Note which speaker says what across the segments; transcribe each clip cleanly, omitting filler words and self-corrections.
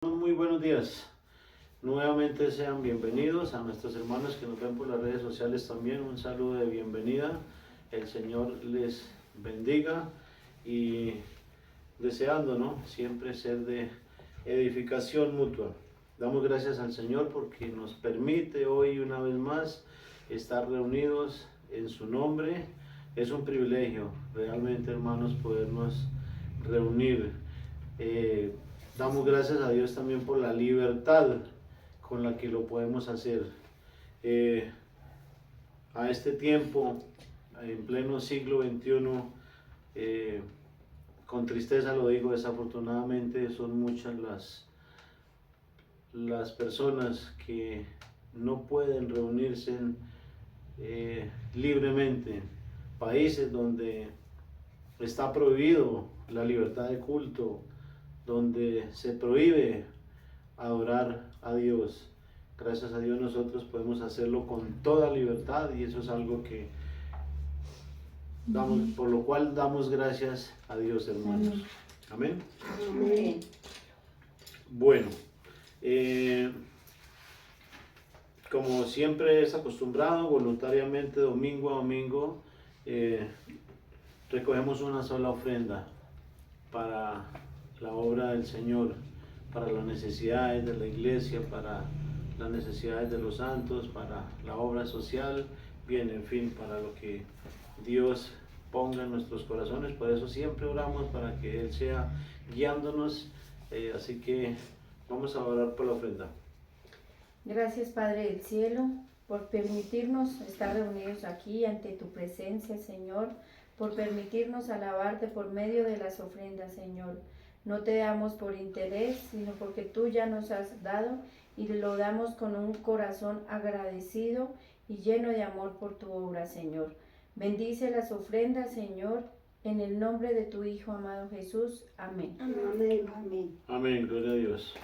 Speaker 1: Muy buenos días. Nuevamente sean bienvenidos a nuestros hermanos que nos ven por las redes sociales también. Un saludo de bienvenida. El Señor les bendiga y deseando, ¿no?, siempre ser de edificación mutua. Damos gracias al Señor porque nos permite hoy una vez más estar reunidos en su nombre. Es un privilegio realmente, hermanos, podernos reunir. Damos gracias a Dios también por la libertad con la que lo podemos hacer. A este tiempo, en pleno siglo XXI, con tristeza lo digo, desafortunadamente son muchas las personas que no pueden reunirse libremente. Países donde está prohibido la libertad de culto, donde se prohíbe adorar a Dios. Gracias a Dios nosotros podemos hacerlo con toda libertad y eso es algo que por lo cual damos gracias a Dios, hermanos. Amén.
Speaker 2: Amén.
Speaker 1: Bueno, como siempre es acostumbrado, voluntariamente domingo a domingo recogemos una sola ofrenda para la obra del Señor, para las necesidades de la iglesia, para las necesidades de los santos, para la obra social, bien, en fin, para lo que Dios ponga en nuestros corazones. Por eso siempre oramos para que Él sea guiándonos, así que vamos a orar por la ofrenda.
Speaker 2: Gracias, Padre del cielo, por permitirnos estar reunidos aquí ante tu presencia, Señor, por permitirnos alabarte por medio de las ofrendas, Señor. No te damos por interés, sino porque tú ya nos has dado y lo damos con un corazón agradecido y lleno de amor por tu obra, Señor. Bendice las ofrendas, Señor, en el nombre de tu Hijo amado Jesús. Amén.
Speaker 3: Amén, amén.
Speaker 1: Amén, gloria a Dios.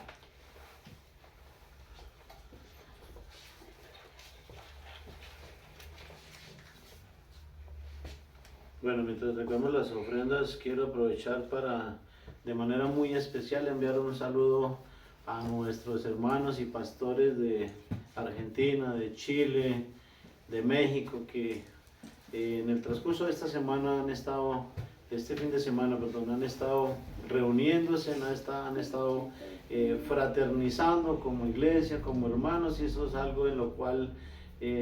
Speaker 1: Bueno, mientras recogemos las ofrendas, quiero aprovechar para, de manera muy especial, enviar un saludo a nuestros hermanos y pastores de Argentina, de Chile, de México, que en el transcurso de esta semana este fin de semana, han estado reuniéndose, han estado fraternizando como iglesia, como hermanos, y eso es algo en lo cual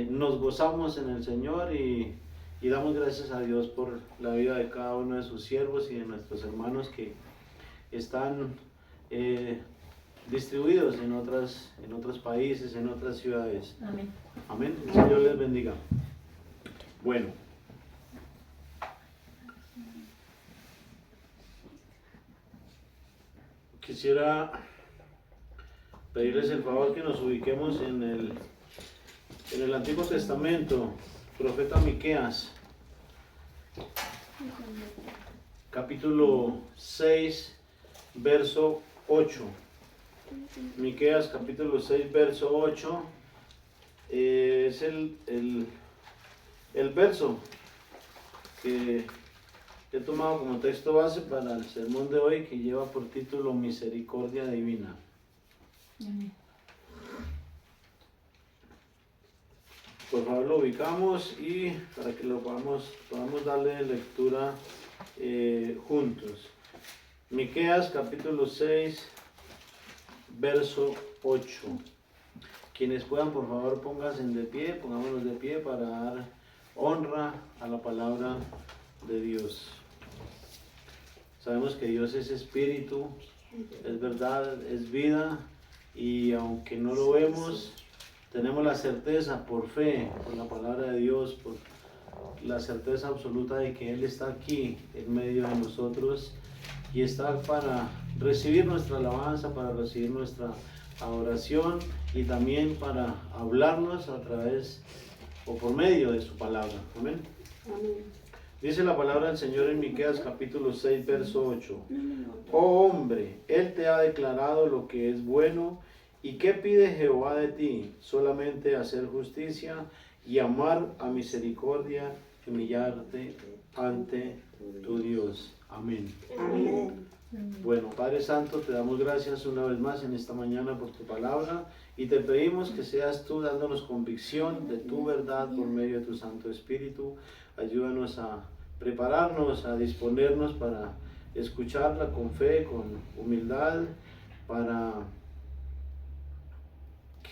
Speaker 1: nos gozamos en el Señor y damos gracias a Dios por la vida de cada uno de sus siervos y de nuestros hermanos que están distribuidos en otros países, en otras ciudades.
Speaker 2: Amén.
Speaker 1: Amén. El Señor les bendiga. Bueno. Quisiera pedirles el favor que nos ubiquemos en el Antiguo Testamento, profeta Miqueas, capítulo 6, verso 8. Miqueas, capítulo 6, verso 8, es el verso que he tomado como texto base para el sermón de hoy, que lleva por título Misericordia Divina.
Speaker 2: Amén.
Speaker 1: Por favor lo ubicamos y para que lo podamos darle lectura juntos. Miqueas capítulo 6, verso 8. Quienes puedan, por favor, pongámonos de pie para dar honra a la palabra de Dios. Sabemos que Dios es espíritu, es verdad, es vida, y aunque no lo vemos, tenemos la certeza por fe, por la palabra de Dios, por la certeza absoluta de que Él está aquí en medio de nosotros y está para recibir nuestra alabanza, para recibir nuestra adoración y también para hablarnos a través o por medio de su palabra. Amén.
Speaker 3: Amén.
Speaker 1: Dice la palabra del Señor en Miqueas capítulo 6, verso 8. Oh hombre, Él te ha declarado lo que es bueno. ¿Y qué pide Jehová de ti? Solamente hacer justicia y amar a misericordia y humillarte ante tu Dios. Amén.
Speaker 3: Amén.
Speaker 1: Bueno, Padre Santo, te damos gracias una vez más en esta mañana por tu palabra y te pedimos que seas tú dándonos convicción de tu verdad por medio de tu Santo Espíritu. Ayúdanos a prepararnos, a disponernos para escucharla con fe, con humildad, para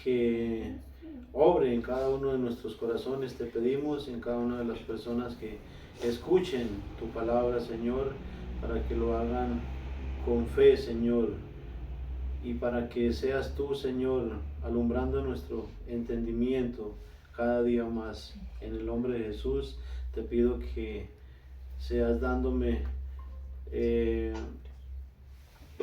Speaker 1: que obre en cada uno de nuestros corazones. Te pedimos en cada una de las personas que escuchen tu palabra, Señor, para que lo hagan con fe, Señor, y para que seas tú, Señor, alumbrando nuestro entendimiento cada día más. En el nombre de Jesús te pido que seas dándome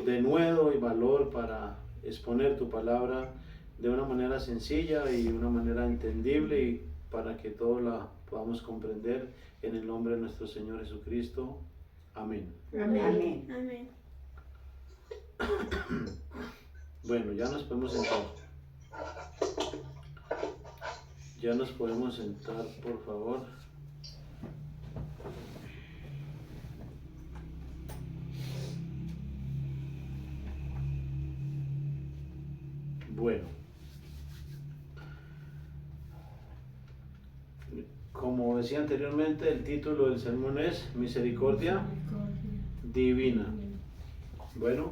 Speaker 1: denuedo y valor para exponer tu palabra de una manera sencilla y de una manera entendible, y para que todos la podamos comprender, en el nombre de nuestro Señor Jesucristo. Amén.
Speaker 3: Amén.
Speaker 4: Amén.
Speaker 1: Bueno, ya nos podemos sentar. Ya nos podemos sentar, por favor. Bueno, como decía anteriormente, el título del sermón es Misericordia Divina. Bueno,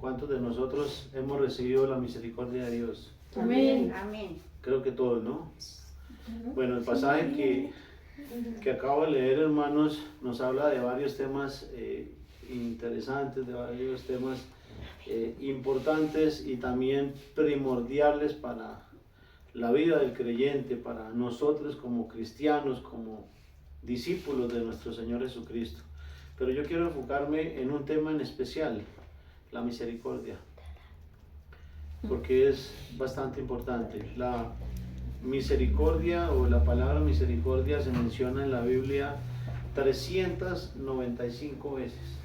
Speaker 1: ¿cuántos de nosotros hemos recibido la misericordia de Dios?
Speaker 2: Amén.
Speaker 3: Amén.
Speaker 1: Creo que todos, ¿no? Bueno, el pasaje que acabo de leer, hermanos, nos habla de varios temas interesantes, de varios temas importantes y también primordiales para la vida del creyente, para nosotros como cristianos, como discípulos de nuestro Señor Jesucristo. Pero yo quiero enfocarme en un tema en especial, la misericordia, porque es bastante importante. La misericordia, o la palabra misericordia, se menciona en la Biblia 395 veces.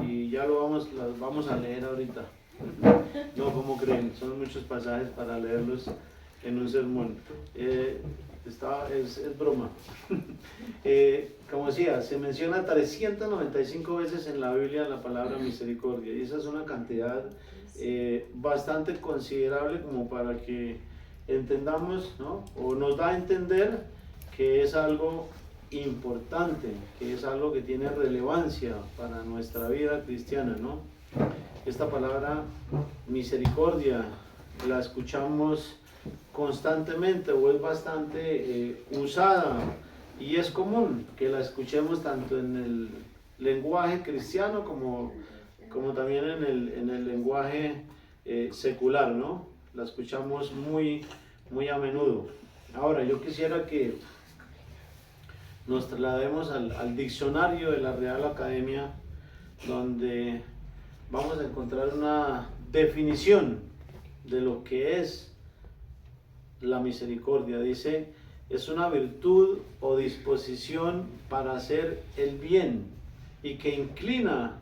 Speaker 1: Y ya las vamos a leer ahorita. No, como creen, son muchos pasajes para leerlos en un sermón. Es broma. Como decía, se menciona 395 veces en la Biblia la palabra misericordia, y esa es una cantidad bastante considerable como para que entendamos, ¿no? O nos da a entender que es algo importante, que es algo que tiene relevancia para nuestra vida cristiana, ¿no? Esta palabra misericordia la escuchamos constantemente, o es bastante usada, y es común que la escuchemos tanto en el lenguaje cristiano como también en el lenguaje secular, ¿no? La escuchamos muy a menudo. Ahora, yo quisiera que nos traslademos al diccionario de la Real Academia, donde vamos a encontrar una definición de lo que es la misericordia. Dice: es una virtud o disposición para hacer el bien y que inclina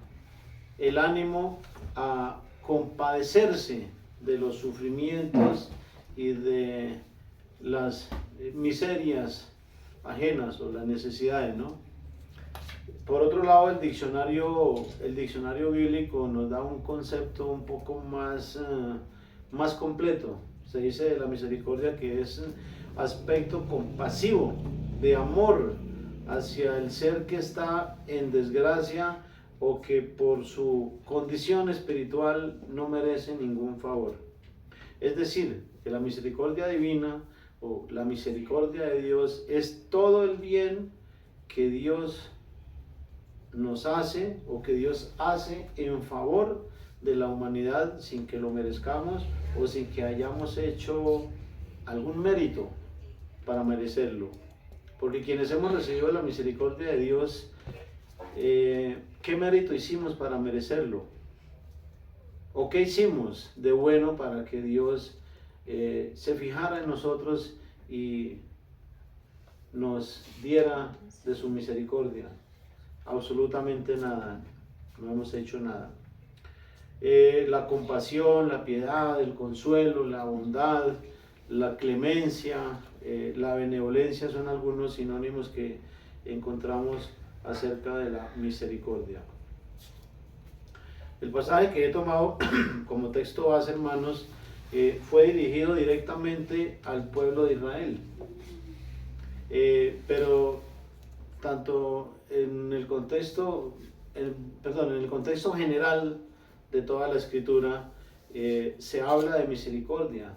Speaker 1: el ánimo a compadecerse de los sufrimientos y de las miserias ajenas o las necesidades, ¿no? Por otro lado, el diccionario bíblico nos da un concepto un poco más completo. Se dice de la misericordia que es aspecto compasivo, de amor hacia el ser que está en desgracia o que por su condición espiritual no merece ningún favor. Es decir, que la misericordia divina o la misericordia de Dios es todo el bien que Dios nos hace, o que Dios hace en favor de la humanidad sin que lo merezcamos o sin que hayamos hecho algún mérito para merecerlo. Porque quienes hemos recibido la misericordia de Dios, ¿qué mérito hicimos para merecerlo? ¿O qué hicimos de bueno para que Dios se fijara en nosotros y nos diera de su misericordia? Absolutamente nada, no hemos hecho nada. La compasión, la piedad, el consuelo, la bondad, la clemencia, la benevolencia son algunos sinónimos que encontramos acerca de la misericordia. El pasaje que he tomado como texto base, hermanos, fue dirigido directamente al pueblo de Israel. Pero tanto en el contexto, en el contexto general de toda la escritura, se habla de misericordia.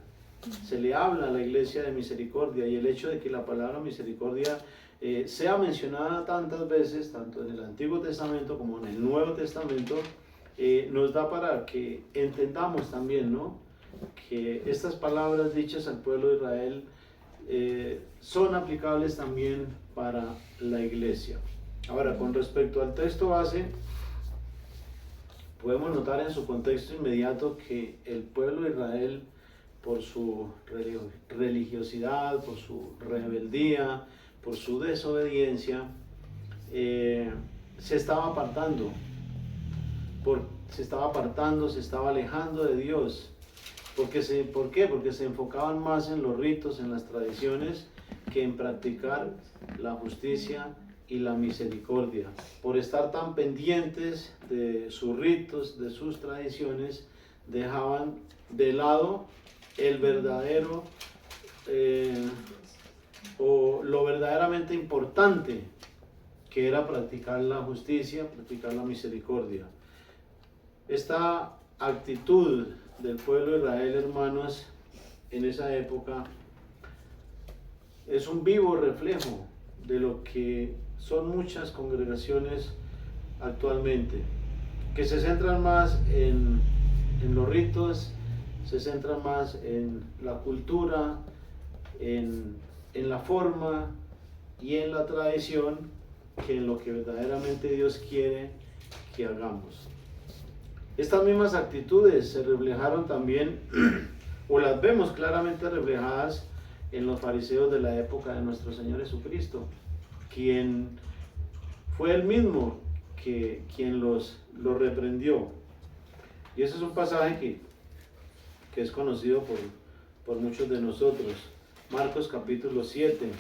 Speaker 1: Se le habla a la iglesia de misericordia, y el hecho de que la palabra misericordia sea mencionada tantas veces, tanto en el Antiguo Testamento como en el Nuevo Testamento, nos da para que entendamos también, ¿no?, que estas palabras dichas al pueblo de Israel son aplicables también para la iglesia. Ahora, con respecto al texto base, podemos notar en su contexto inmediato que el pueblo de Israel, por su religiosidad, por su rebeldía, por su desobediencia, se estaba apartando, se estaba alejando de Dios. ¿Por qué? Porque se enfocaban más en los ritos, en las tradiciones, que en practicar la justicia y la misericordia. Por estar tan pendientes de sus ritos, de sus tradiciones, dejaban de lado el verdadero o lo verdaderamente importante, que era practicar la justicia, practicar la misericordia. Esta actitud del pueblo de Israel, hermanos, en esa época es un vivo reflejo de lo que son muchas congregaciones actualmente, que se centran más en los ritos, se centran más en la cultura, en la forma y en la tradición, que en lo que verdaderamente Dios quiere que hagamos. Estas mismas actitudes se reflejaron también, o las vemos claramente reflejadas en los fariseos de la época de nuestro Señor Jesucristo, quien fue el mismo quien los reprendió. Y ese es un pasaje que es conocido por muchos de nosotros. Marcos capítulo 7.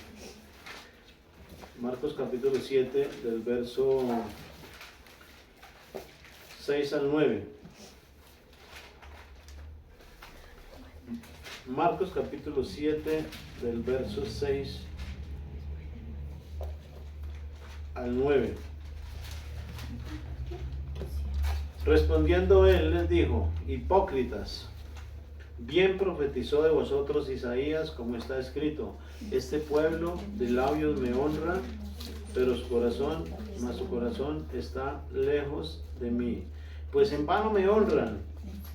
Speaker 1: Marcos capítulo 7, del verso 6 al 9. Marcos capítulo 7, del verso 6 al 9. Respondiendo él les dijo: hipócritas, bien profetizó de vosotros Isaías, como está escrito: este pueblo de labios me honra, pero su corazón está lejos de mí. Pues en vano me honran,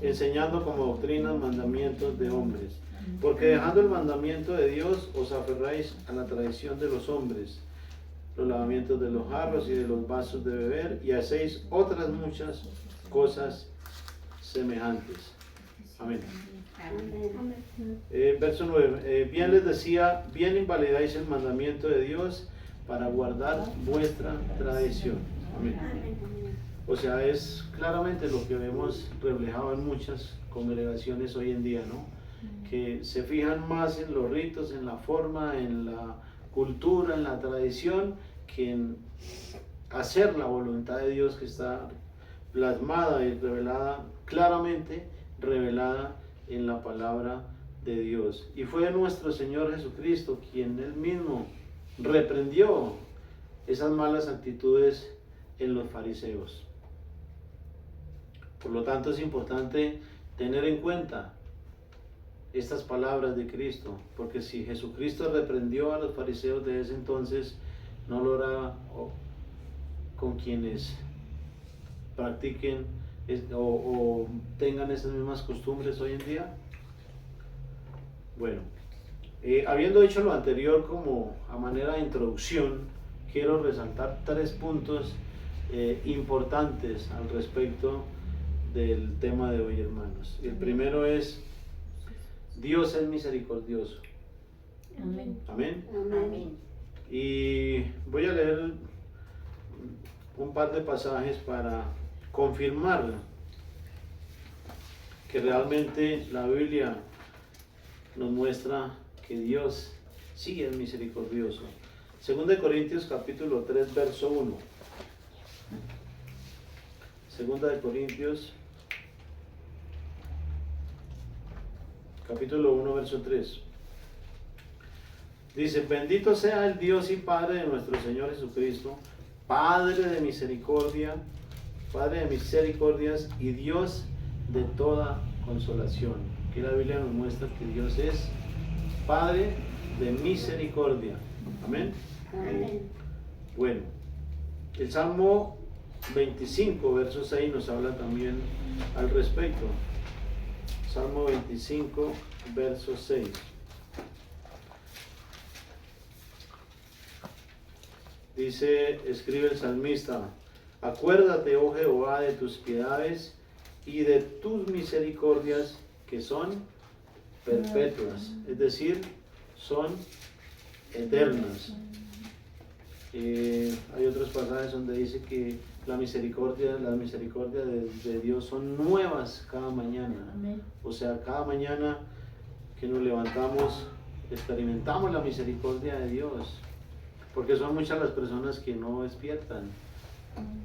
Speaker 1: enseñando como doctrinas mandamientos de hombres. Porque dejando el mandamiento de Dios, os aferráis a la tradición de los hombres, los lavamientos de los jarros y de los vasos de beber, y hacéis otras muchas cosas semejantes. Amén. Verso 9. Bien les decía, bien invalidáis el mandamiento de Dios para guardar vuestra tradición. Amén. O sea, es claramente lo que vemos reflejado en muchas congregaciones hoy en día, ¿no? Que se fijan más en los ritos, en la forma, en la cultura, en la tradición, que en hacer la voluntad de Dios, que está plasmada y revelada, claramente revelada en la palabra de Dios. Y fue nuestro Señor Jesucristo quien él mismo reprendió esas malas actitudes en los fariseos. Por lo tanto, es importante tener en cuenta estas palabras de Cristo, porque si Jesucristo reprendió a los fariseos de ese entonces, no lo hará con quienes practiquen o tengan esas mismas costumbres hoy en día. Bueno, habiendo dicho lo anterior como a manera de introducción, quiero resaltar 3 puntos importantes al respecto del tema de hoy, hermanos. El primero es: Dios es misericordioso.
Speaker 2: Amén.
Speaker 1: Amén.
Speaker 3: Amén.
Speaker 1: Y voy a leer un par de pasajes para confirmar que realmente la Biblia nos muestra que Dios sí es misericordioso. 2 Corintios capítulo 3, verso 1. Segunda de Corintios, capítulo 1, verso 3. Dice, bendito sea el Dios y Padre de nuestro Señor Jesucristo, Padre de misericordias y Dios de toda consolación. Aquí la Biblia nos muestra que Dios es Padre de misericordia. Amén.
Speaker 3: Amén.
Speaker 1: Bueno, el Salmo 25, verso 6 nos habla también al respecto. Salmo 25, verso 6. Dice, escribe el salmista, acuérdate, oh Jehová, de tus piedades y de tus misericordias que son perpetuas, es decir, son eternas. Hay otros pasajes donde dice que las misericordias de Dios son nuevas cada mañana.
Speaker 2: Amén.
Speaker 1: O sea, cada mañana que nos levantamos experimentamos la misericordia de Dios, porque son muchas las personas que no despiertan.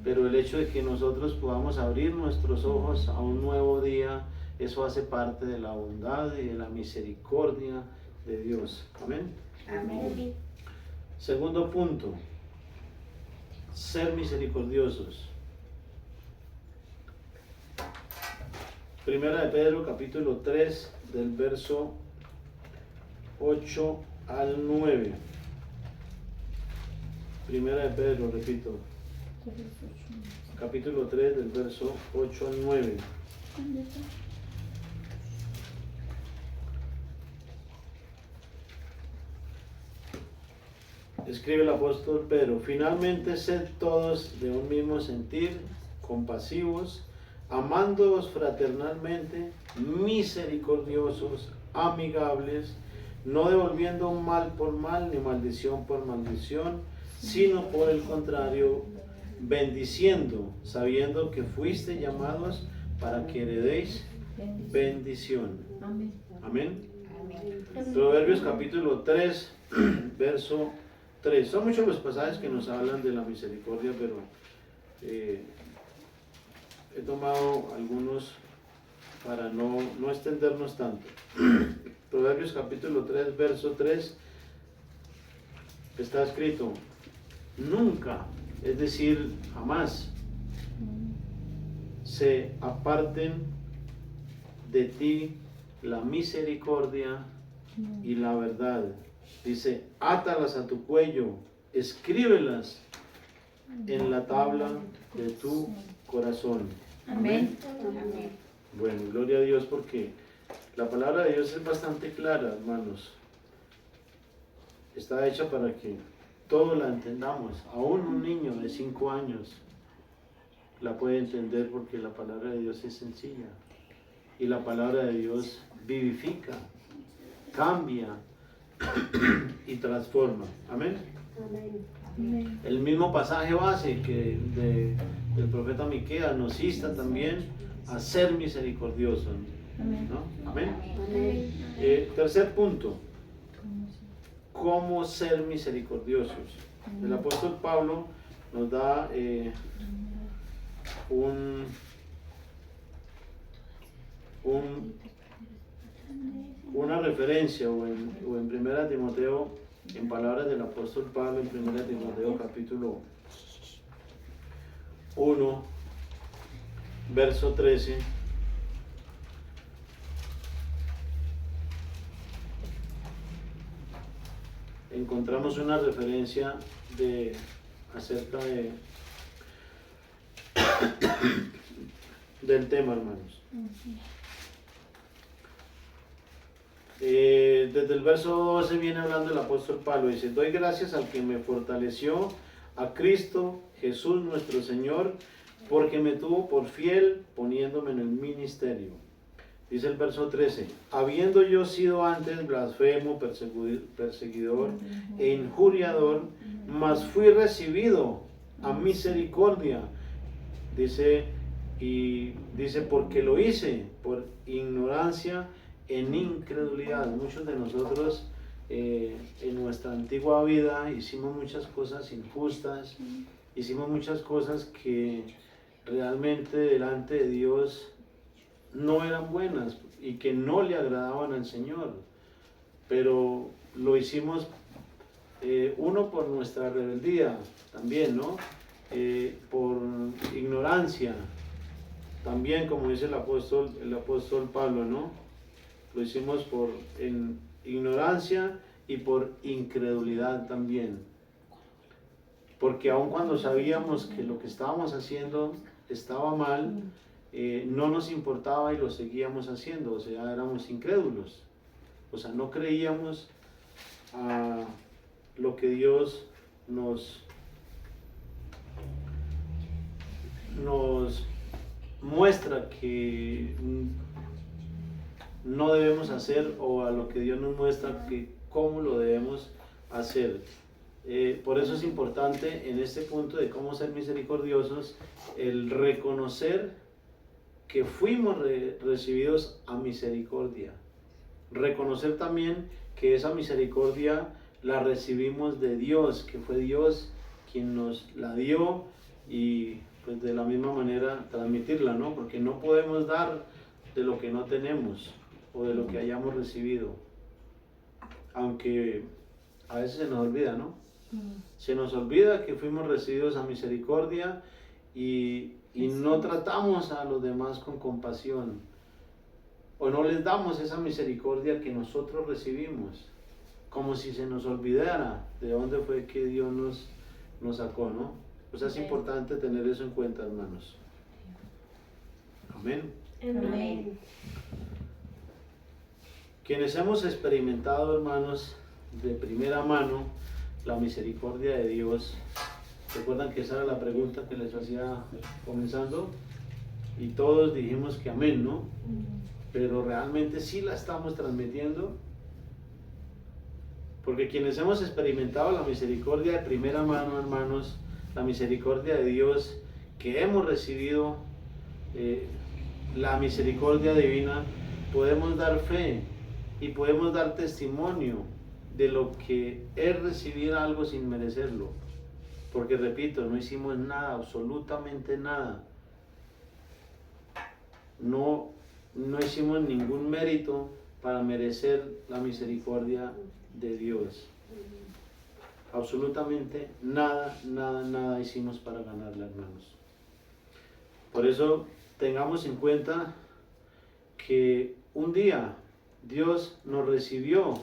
Speaker 1: Pero el hecho de que nosotros podamos abrir nuestros ojos a un nuevo día, eso hace parte de la bondad y de la misericordia de Dios. Amén.
Speaker 3: Amén.
Speaker 1: Segundo punto, ser misericordiosos. Primera de Pedro, capítulo 3, del verso 8 al 9. Primera de Pedro, repito, capítulo 3, del verso 8 al 9. Escribe el apóstol Pedro, finalmente sed todos de un mismo sentir, compasivos, amándoos fraternalmente, misericordiosos, amigables, no devolviendo mal por mal ni maldición por maldición, sino por el contrario, bendiciendo, sabiendo que fuiste llamados para que heredéis bendición.
Speaker 2: Amén.
Speaker 1: Amén.
Speaker 3: Amén.
Speaker 1: Proverbios capítulo 3, verso 3. Son muchos los pasajes que nos hablan de la misericordia, pero he tomado algunos para no extendernos tanto. Proverbios capítulo 3, verso 3, está escrito, nunca, es decir, jamás, se aparten de ti la misericordia y la verdad. Dice, átalas a tu cuello, escríbelas en la tabla de tu corazón.
Speaker 2: Amén.
Speaker 3: Amén.
Speaker 1: Bueno, gloria a Dios, porque la palabra de Dios es bastante clara, hermanos. Está hecha para que todos la entendamos. Aún un niño de 5 años la puede entender, porque la palabra de Dios es sencilla. Y la palabra de Dios vivifica, cambia y transforma. Amén.
Speaker 3: Amén.
Speaker 1: El mismo pasaje base que del profeta Miqueas nos insta también a ser misericordiosos. ¿No? Amén.
Speaker 3: Amén.
Speaker 1: Tercer punto, ¿cómo ser misericordiosos? El apóstol Pablo nos da una referencia, o en 1 Timoteo, en palabras del apóstol Pablo, en 1 Timoteo capítulo 1, verso 13. Encontramos una referencia acerca del tema, hermanos. Desde el verso 12 viene hablando el apóstol Pablo, dice, doy gracias al que me fortaleció, a Cristo Jesús nuestro Señor, porque me tuvo por fiel poniéndome en el ministerio. Dice el verso 13, habiendo yo sido antes blasfemo, perseguidor e injuriador, mas fui recibido a misericordia. Dice, porque lo hice por ignorancia en incredulidad. Muchos de nosotros en nuestra antigua vida hicimos muchas cosas injustas, hicimos muchas cosas que realmente delante de Dios no eran buenas y que no le agradaban al Señor, pero lo hicimos uno por nuestra rebeldía también, ¿no? Por ignorancia, también como dice el apóstol Pablo, ¿no? Lo hicimos por ignorancia y por incredulidad también. Porque aun cuando sabíamos que lo que estábamos haciendo estaba mal, no nos importaba y lo seguíamos haciendo, o sea, éramos incrédulos. O sea, no creíamos a lo que Dios nos muestra que no debemos hacer, o a lo que Dios nos muestra que cómo lo debemos hacer. Por eso es importante en este punto de cómo ser misericordiosos el reconocer que fuimos recibidos a misericordia. Reconocer también que esa misericordia la recibimos de Dios, que fue Dios quien nos la dio, y pues de la misma manera transmitirla, ¿no? Porque no podemos dar de lo que no tenemos o de lo que hayamos recibido, aunque a veces se nos olvida, ¿no? Se nos olvida que fuimos recibidos a misericordia y no tratamos a los demás con compasión, o no les damos esa misericordia que nosotros recibimos, como si se nos olvidara de dónde fue que Dios nos sacó, ¿no? O sea, es importante tener eso en cuenta, hermanos. Amén.
Speaker 3: Amén.
Speaker 1: Quienes hemos experimentado, hermanos, de primera mano la misericordia de Dios, recuerdan que esa era la pregunta que les hacía comenzando, y todos dijimos que amén, ¿no? Pero realmente sí la estamos transmitiendo, porque quienes hemos experimentado la misericordia de primera mano, hermanos, la misericordia de Dios que hemos recibido, la misericordia divina, podemos dar fe y podemos dar testimonio de lo que es recibir algo sin merecerlo, porque repito, no hicimos nada, absolutamente nada, no hicimos ningún mérito para merecer la misericordia de Dios. Absolutamente nada hicimos para ganarla, hermanos. Por eso tengamos en cuenta que un día Dios nos recibió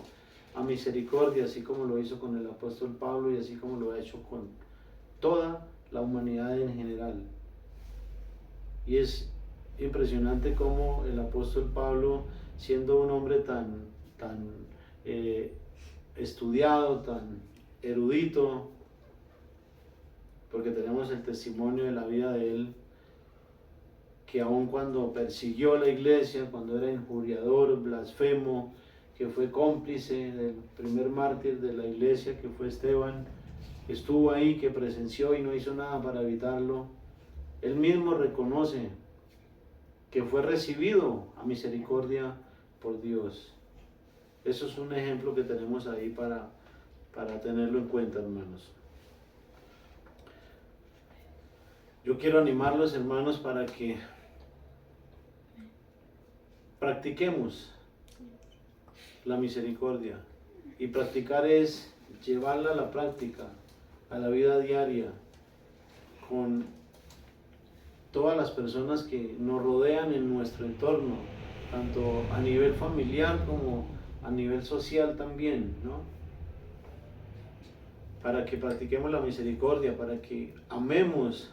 Speaker 1: a misericordia, así como lo hizo con el apóstol Pablo y así como lo ha hecho con toda la humanidad en general. Y es impresionante cómo el apóstol Pablo, siendo un hombre tan estudiado, tan erudito, porque tenemos el testimonio de la vida de él, que aun cuando persiguió a la iglesia, cuando era injuriador, blasfemo, que fue cómplice del primer mártir de la iglesia, que fue Esteban, que estuvo ahí, que presenció y no hizo nada para evitarlo, él mismo reconoce que fue recibido a misericordia por Dios. Eso es un ejemplo que tenemos ahí para tenerlo en cuenta, hermanos. Yo quiero animarlos, hermanos, para que practiquemos la misericordia. Y practicar es llevarla a la práctica, a la vida diaria, con todas las personas que nos rodean en nuestro entorno, tanto a nivel familiar como a nivel social también, ¿no? Para que practiquemos la misericordia, para que amemos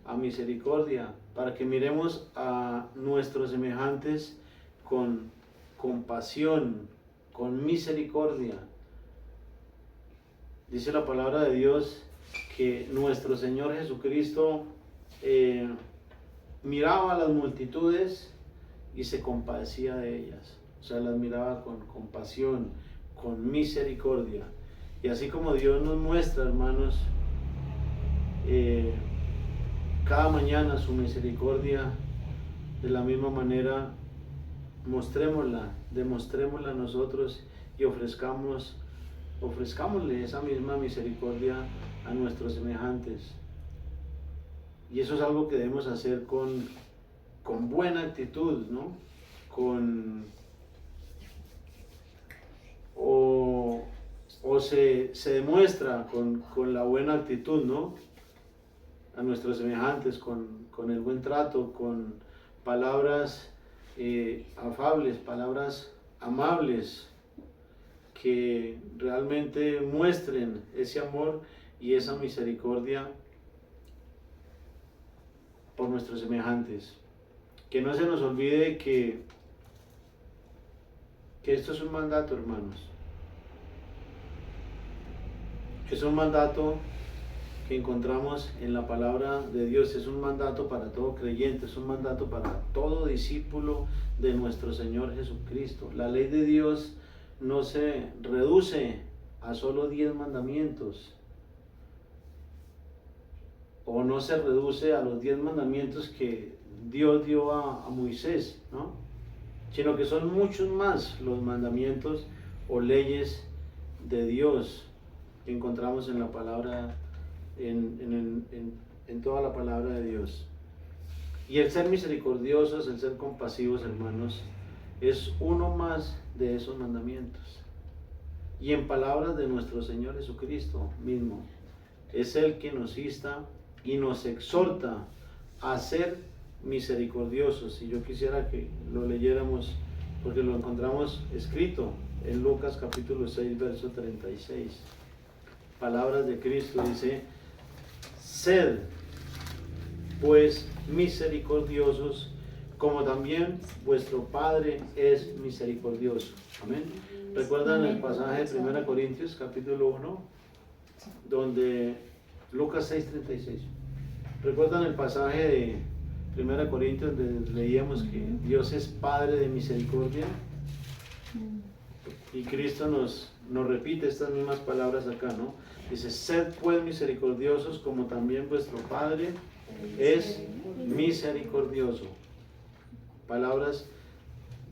Speaker 1: a misericordia, para que miremos a nuestros semejantes con compasión, con misericordia. Dice la palabra de Dios que nuestro Señor Jesucristo miraba a las multitudes y se compadecía de ellas. O sea, las miraba con compasión, con misericordia. Y así como Dios nos muestra, hermanos, cada mañana su misericordia, de la misma manera mostrémosla, demostrémosla nosotros y ofrezcámosle esa misma misericordia a nuestros semejantes. Y eso es algo que debemos hacer con buena actitud, ¿no? O se demuestra con la buena actitud, ¿no? A nuestros semejantes, con el buen trato, con palabras afables, palabras amables, que realmente muestren ese amor y esa misericordia por nuestros semejantes. Que no se nos olvide que esto es un mandato, hermanos. Es un mandato que encontramos en la palabra de Dios, es un mandato para todo creyente, es un mandato para todo discípulo de nuestro Señor Jesucristo. La ley de Dios no se reduce a solo 10 mandamientos, o no se reduce a los 10 mandamientos que Dios dio a Moisés, ¿no? Sino que son muchos más los mandamientos o leyes de Dios que encontramos en la palabra, en toda la palabra de Dios. Y el ser misericordiosos, el ser compasivos, hermanos, es uno más de esos mandamientos. Y en palabras de nuestro Señor Jesucristo mismo, es el que nos insta y nos exhorta a ser misericordiosos. Y yo quisiera que lo leyéramos, porque lo encontramos escrito en Lucas capítulo 6, verso 36. Palabras de Cristo, dice: sed pues misericordiosos, como también vuestro Padre es misericordioso. Amén. ¿Recuerdan el pasaje de 1 Corintios capítulo 1? Donde Lucas 6:36. ¿Recuerdan el pasaje de 1 Corintios donde leíamos que Dios es Padre de misericordia? Y Cristo nos repite estas mismas palabras acá, ¿no? Dice: sed pues misericordiosos, como también vuestro Padre es misericordioso. Palabras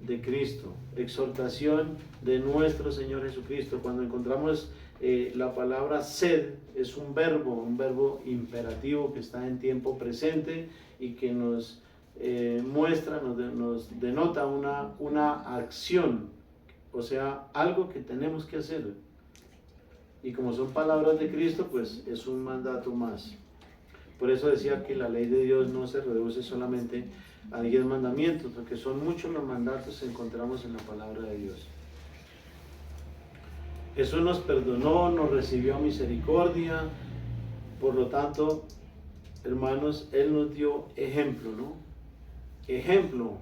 Speaker 1: de Cristo, exhortación de nuestro Señor Jesucristo. Cuando encontramos la palabra sed, es un verbo imperativo que está en tiempo presente y que nos muestra, nos denota una acción, o sea, algo que tenemos que hacer. Y como son palabras de Cristo, pues es un mandato más. Por eso decía que la ley de Dios no se reduce solamente a 10 mandamientos, porque son muchos los mandatos que encontramos en la palabra de Dios. Jesús nos perdonó, nos recibió misericordia, por lo tanto, hermanos, Él nos dio ejemplo, ¿no? Ejemplo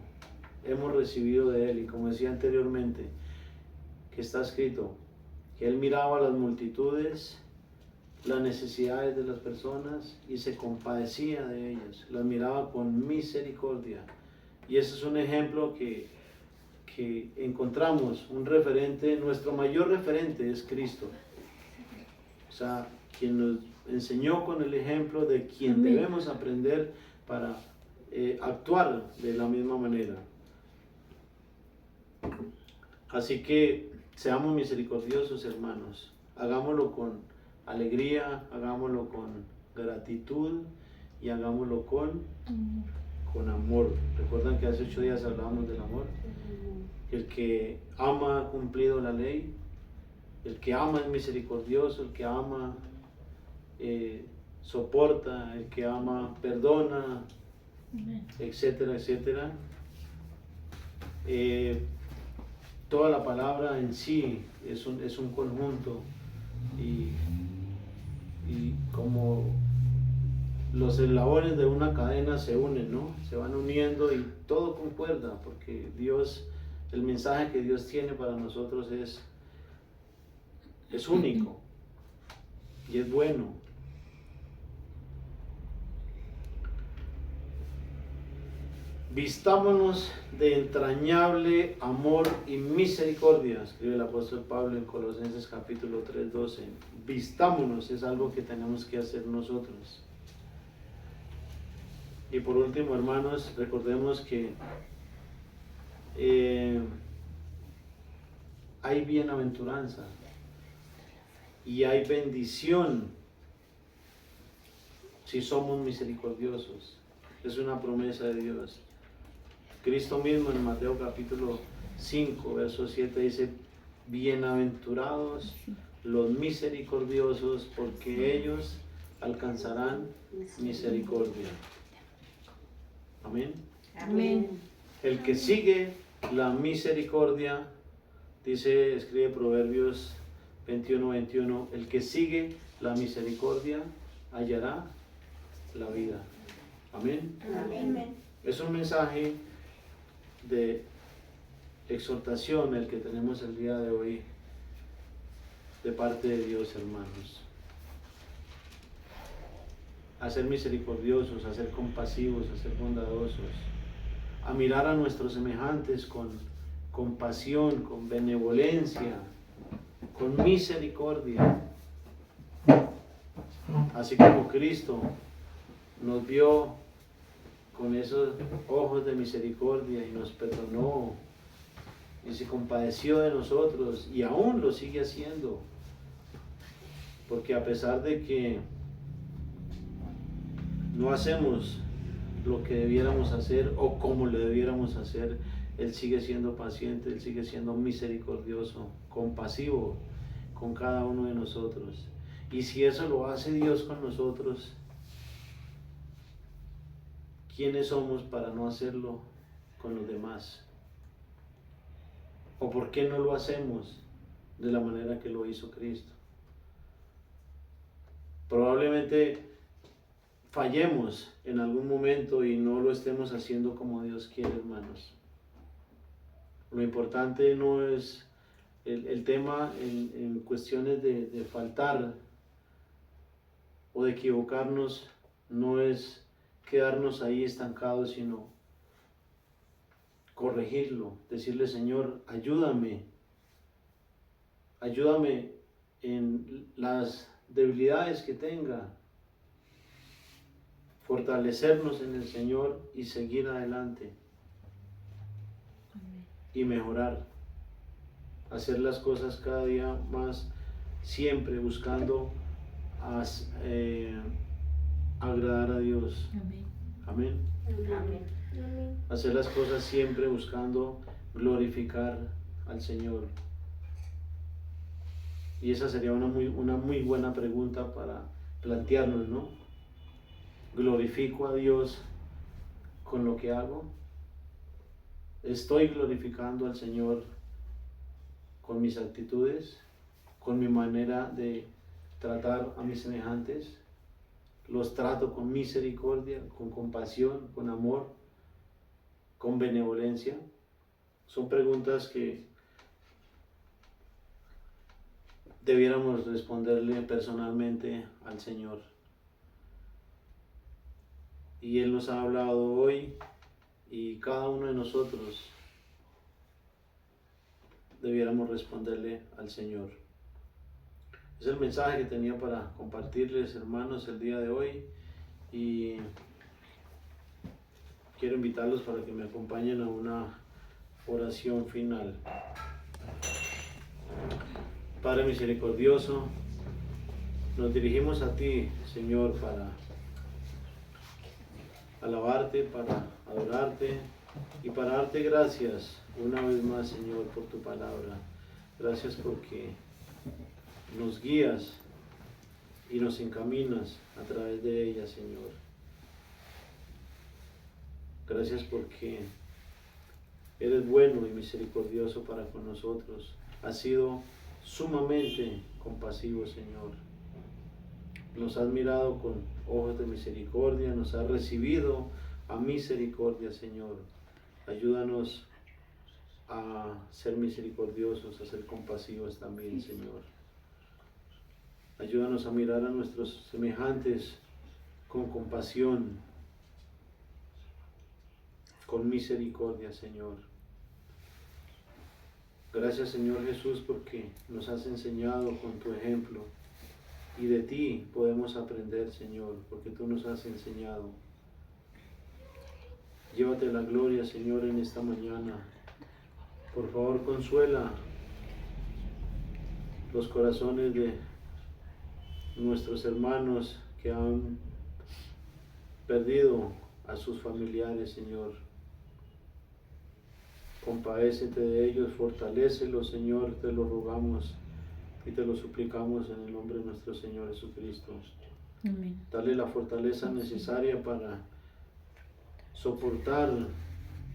Speaker 1: hemos recibido de Él, y como decía anteriormente, que está escrito, que Él miraba a las multitudes, las necesidades de las personas y se compadecía de ellas, las miraba con misericordia. Y ese es un ejemplo que encontramos, un referente, nuestro mayor referente es Cristo. O sea, quien nos enseñó con el ejemplo de quien debemos aprender para actuar de la misma manera. Así que seamos misericordiosos, hermanos, hagámoslo con alegría, hagámoslo con gratitud y hagámoslo con amor. ¿Recuerdan que hace 8 días hablábamos del amor? El que ama ha cumplido la ley, el que ama es misericordioso, el que ama soporta, el que ama perdona, etcétera, etcétera. Toda la palabra en sí es un conjunto, y como los eslabones de una cadena se unen, ¿no? Se van uniendo y todo concuerda, porque Dios, el mensaje que Dios tiene para nosotros es único y es bueno. Vistámonos de entrañable amor y misericordia, escribe el apóstol Pablo en Colosenses capítulo 3:12. Vistámonos es algo que tenemos que hacer nosotros. Y por último, hermanos, recordemos que hay bienaventuranza y hay bendición si somos misericordiosos. Es una promesa de Dios. Cristo mismo en Mateo capítulo 5, verso 7 dice, bienaventurados los misericordiosos, porque ellos alcanzarán misericordia. Amén.
Speaker 2: Amén.
Speaker 1: El que sigue la misericordia, dice, escribe Proverbios 21:21, el que sigue la misericordia hallará la vida. Amén.
Speaker 3: Amén.
Speaker 1: Es un mensaje de exhortación el que tenemos el día de hoy de parte de Dios, hermanos. A ser misericordiosos, a ser compasivos, a ser bondadosos, a mirar a nuestros semejantes con compasión, con benevolencia, con misericordia. Así como Cristo nos vio con esos ojos de misericordia y nos perdonó y se compadeció de nosotros y aún lo sigue haciendo. Porque a pesar de que no hacemos lo que debiéramos hacer o como le debiéramos hacer, Él sigue siendo paciente, Él sigue siendo misericordioso, compasivo con cada uno de nosotros. Y si eso lo hace Dios con nosotros, ¿quiénes somos para no hacerlo con los demás? ¿O por qué no lo hacemos de la manera que lo hizo Cristo? Probablemente fallemos en algún momento y no lo estemos haciendo como Dios quiere, hermanos. Lo importante no es el tema en cuestiones de faltar o de equivocarnos, no es quedarnos ahí estancados, sino corregirlo, decirle, Señor, ayúdame en las debilidades que tenga, fortalecernos en el Señor y seguir adelante y mejorar, hacer las cosas cada día más, siempre buscando agradar a Dios. Amén.
Speaker 3: Amén.
Speaker 1: Hacer las cosas siempre buscando glorificar al Señor. Y esa sería una muy buena pregunta para plantearnos, ¿no? ¿Glorifico a Dios con lo que hago? ¿Estoy glorificando al Señor con mis actitudes, con mi manera de tratar a mis semejantes? ¿Los trato con misericordia, con compasión, con amor, con benevolencia? Son preguntas que debiéramos responderle personalmente al Señor. Y Él nos ha hablado hoy y cada uno de nosotros debiéramos responderle al Señor. Es el mensaje que tenía para compartirles, hermanos, el día de hoy, y quiero invitarlos para que me acompañen a una oración final. Padre misericordioso, nos dirigimos a ti, Señor, para alabarte, para adorarte y para darte gracias una vez más, Señor, por tu palabra. Gracias porque nos guías y nos encaminas a través de ella, Señor. Gracias porque eres bueno y misericordioso para con nosotros. Has sido sumamente compasivo, Señor. Nos has mirado con ojos de misericordia, nos has recibido a misericordia, Señor. Ayúdanos a ser misericordiosos, a ser compasivos también, Señor. Ayúdanos a mirar a nuestros semejantes con compasión, con misericordia, Señor. Gracias, Señor Jesús, porque nos has enseñado con tu ejemplo y de ti podemos aprender, Señor, porque tú nos has enseñado. Llévate la gloria, Señor, en esta mañana. Por favor, consuela los corazones de nuestros hermanos que han perdido a sus familiares, Señor. Compadécete de ellos, fortalécelos, Señor, te lo rogamos y te lo suplicamos en el nombre de nuestro Señor Jesucristo.
Speaker 2: Amén.
Speaker 1: Dale la fortaleza necesaria para soportar,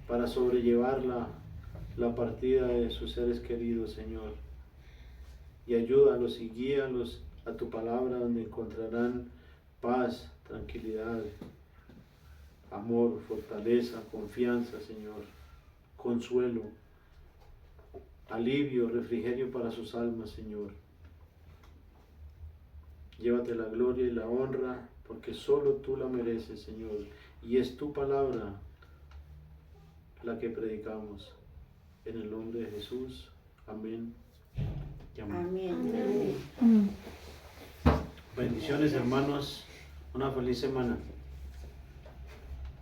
Speaker 1: para sobrellevar la partida de sus seres queridos, Señor. Y ayúdalos y guíalos a tu palabra, donde encontrarán paz, tranquilidad, amor, fortaleza, confianza, Señor, consuelo, alivio, refrigerio para sus almas, Señor. Llévate la gloria y la honra, porque solo tú la mereces, Señor, y es tu palabra la que predicamos. En el nombre de Jesús, amén y amén.
Speaker 3: Amén.
Speaker 2: Mm.
Speaker 1: Bendiciones, hermanos, una feliz semana.